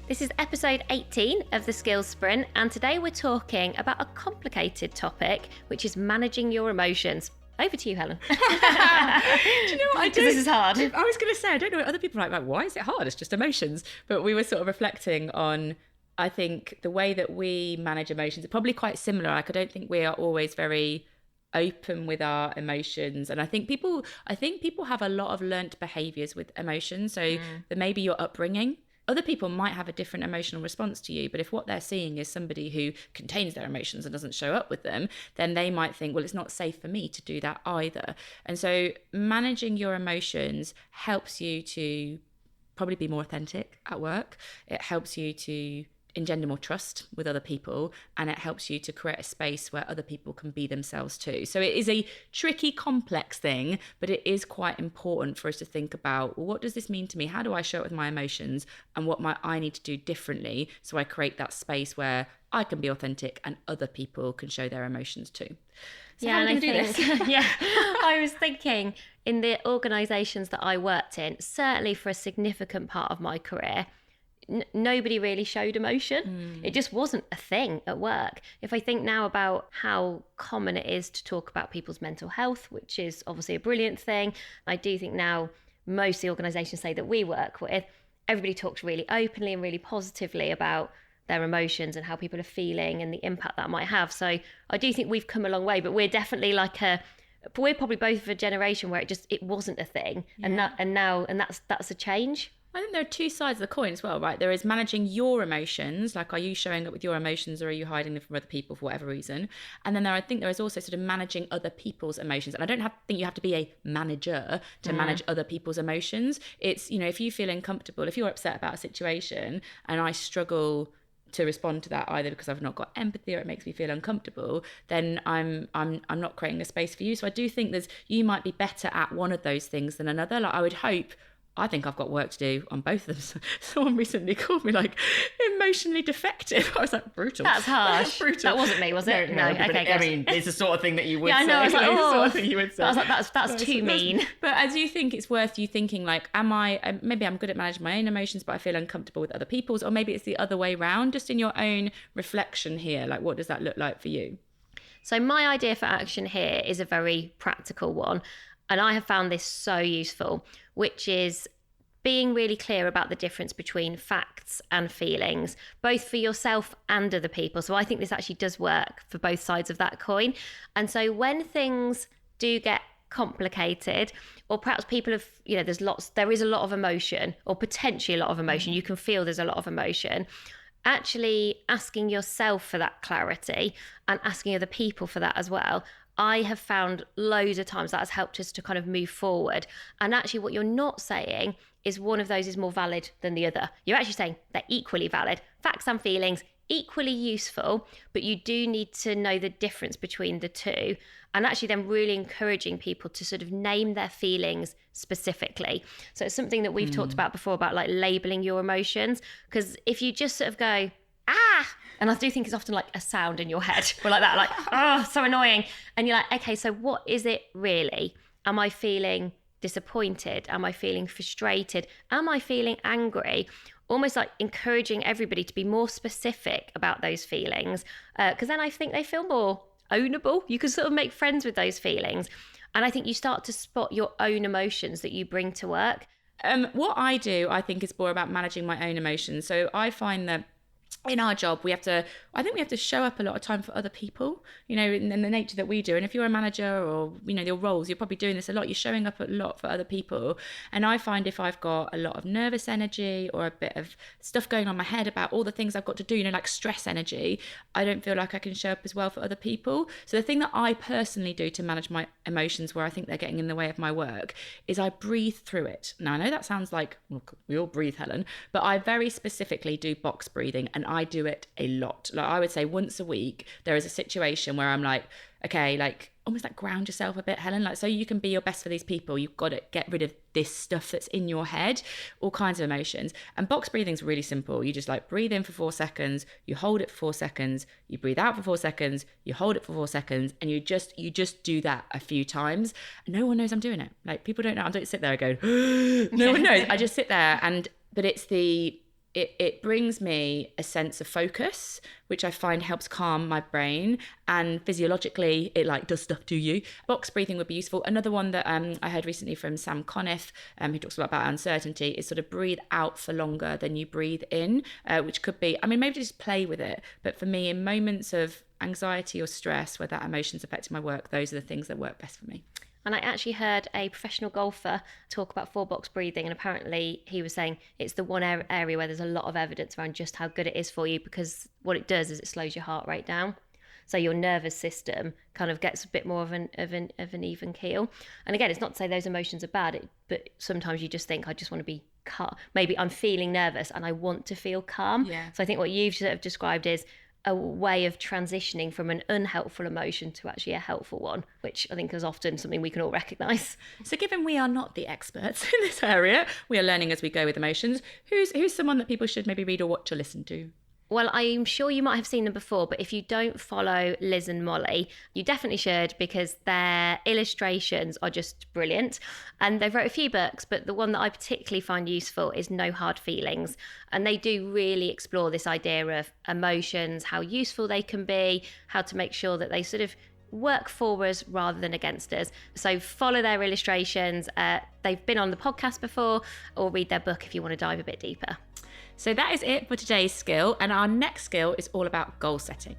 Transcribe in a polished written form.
This is episode 18 of the Skills Sprint, and today we're talking about a complicated topic, which is managing your emotions. Over to you, Helen. Do you know what I do? This is hard. I was going to say, I don't know what other people are like, why is it hard? It's just emotions. But we were sort of reflecting on, I think, the way that we manage emotions are probably quite similar. Like, I don't think we are always very open with our emotions, and I think people have a lot of learnt behaviours with emotions. So that maybe your upbringing, other people might have a different emotional response to you, but if what they're seeing is somebody who contains their emotions and doesn't show up with them, then they might think, well, it's not safe for me to do that either. And so managing your emotions helps you to probably be more authentic at work. It helps you to engender more trust with other people, and it helps you to create a space where other people can be themselves too. So it is a tricky, complex thing, but it is quite important for us to think about, well, what does this mean to me? How do I show up with my emotions, and what might I need to do differently so I create that space where I can be authentic and other people can show their emotions too. So Yeah, how are we and going to do this? Yeah, I was thinking in the organisations that I worked in, certainly for a significant part of my career, nobody really showed emotion. It just wasn't a thing at work. If I think now about how common it is to talk about people's mental health, which is obviously a brilliant thing, I do think now most of the organisations say that we work with, everybody talks really openly and really positively about their emotions and how people are feeling and the impact that might have. So I do think we've come a long way, but we're definitely we're probably both of a generation where it wasn't a thing, and that's a change. I think there are two sides of the coin as well, right? There is managing your emotions, like, are you showing up with your emotions, or are you hiding them from other people for whatever reason? And then I think there is also sort of managing other people's emotions. And I don't think you have to be a manager to manage other people's emotions. It's, if you feel uncomfortable, if you're upset about a situation and I struggle to respond to that either because I've not got empathy or it makes me feel uncomfortable, then I'm not creating a space for you. So I do think you might be better at one of those things than another. Like, I think I've got work to do on both of them. Someone recently called me emotionally defective. I was like, brutal. That's harsh. Brutal. That wasn't me, was it? No. Okay, I mean, it's the sort of thing that you would say. Yeah, I know. I was like, It's the sort of thing you would say. I was like, that's too mean. But I do think it's worth you thinking, like, maybe I'm good at managing my own emotions, but I feel uncomfortable with other people's, or maybe it's the other way around. Just in your own reflection here, like, what does that look like for you? So my idea for action here is a very practical one. And I have found this so useful, which is being really clear about the difference between facts and feelings, both for yourself and other people. So I think this actually does work for both sides of that coin. And so when things do get complicated, or perhaps people have, there is a lot of emotion, or potentially a lot of emotion, you can feel there's a lot of emotion, actually asking yourself for that clarity and asking other people for that as well. I have found loads of times that has helped us to kind of move forward. And actually what you're not saying is one of those is more valid than the other. You're actually saying they're equally valid. Facts and feelings, equally useful, but you do need to know the difference between the two. And actually then really encouraging people to sort of name their feelings specifically. So it's something that we've talked about before, about like labeling your emotions. Because if you just sort of go, and I do think it's often like a sound in your head, or like that, like, oh, so annoying. And you're like, okay, so what is it really? Am I feeling disappointed? Am I feeling frustrated? Am I feeling angry? Almost like encouraging everybody to be more specific about those feelings, because then I think they feel more ownable. You can sort of make friends with those feelings. And I think you start to spot your own emotions that you bring to work. What I do, I think, is more about managing my own emotions. So I find that in our job, I think we have to show up a lot of time for other people, in the nature that we do. And if you're a manager or, your roles, you're probably doing this a lot. You're showing up a lot for other people. And I find if I've got a lot of nervous energy or a bit of stuff going on in my head about all the things I've got to do, like stress energy, I don't feel like I can show up as well for other people. So the thing that I personally do to manage my emotions where I think they're getting in the way of my work is I breathe through it. Now, I know that sounds like, well, we all breathe, Helen, but I very specifically do box breathing, and I do it a lot. Like, I would say once a week, there is a situation where I'm like, okay, like almost like ground yourself a bit, Helen, like so you can be your best for these people. You've got to get rid of this stuff that's in your head, all kinds of emotions. And box breathing is really simple. You just like breathe in for 4 seconds, you hold it for 4 seconds, you breathe out for 4 seconds, you hold it for 4 seconds, and you just do that a few times. No one knows I'm doing it. Like, people don't know. I don't sit there and go, no one knows. I just sit there, but it's the it brings me a sense of focus, which I find helps calm my brain, and physiologically it like does stuff to you. Box breathing would be useful. Another one that I heard recently from Sam Conniff, who talks a lot about uncertainty, is sort of breathe out for longer than you breathe in, which could be, I mean, maybe just play with it. But for me, in moments of anxiety or stress where that emotion's affecting my work, those are the things that work best for me. And I actually heard a professional golfer talk about 4-box breathing, and apparently he was saying it's the one area where there's a lot of evidence around just how good it is for you, because what it does is it slows your heart rate down. So your nervous system kind of gets a bit more of an even keel. And again, it's not to say those emotions are bad, but sometimes you just think, I just want to be calm. Maybe I'm feeling nervous and I want to feel calm. Yeah. So I think what you've sort of described is a way of transitioning from an unhelpful emotion to actually a helpful one, which I think is often something we can all recognise. So given we are not the experts in this area, we are learning as we go with emotions, who's someone that people should maybe read or watch or listen to? Well, I'm sure you might have seen them before, but if you don't follow Liz and Molly, you definitely should, because their illustrations are just brilliant. And they've wrote a few books, but the one that I particularly find useful is No Hard Feelings. And they do really explore this idea of emotions, how useful they can be, how to make sure that they sort of work for us rather than against us. So follow their illustrations. They've been on the podcast before, or read their book if you want to dive a bit deeper. So that is it for today's skill, and our next skill is all about goal setting.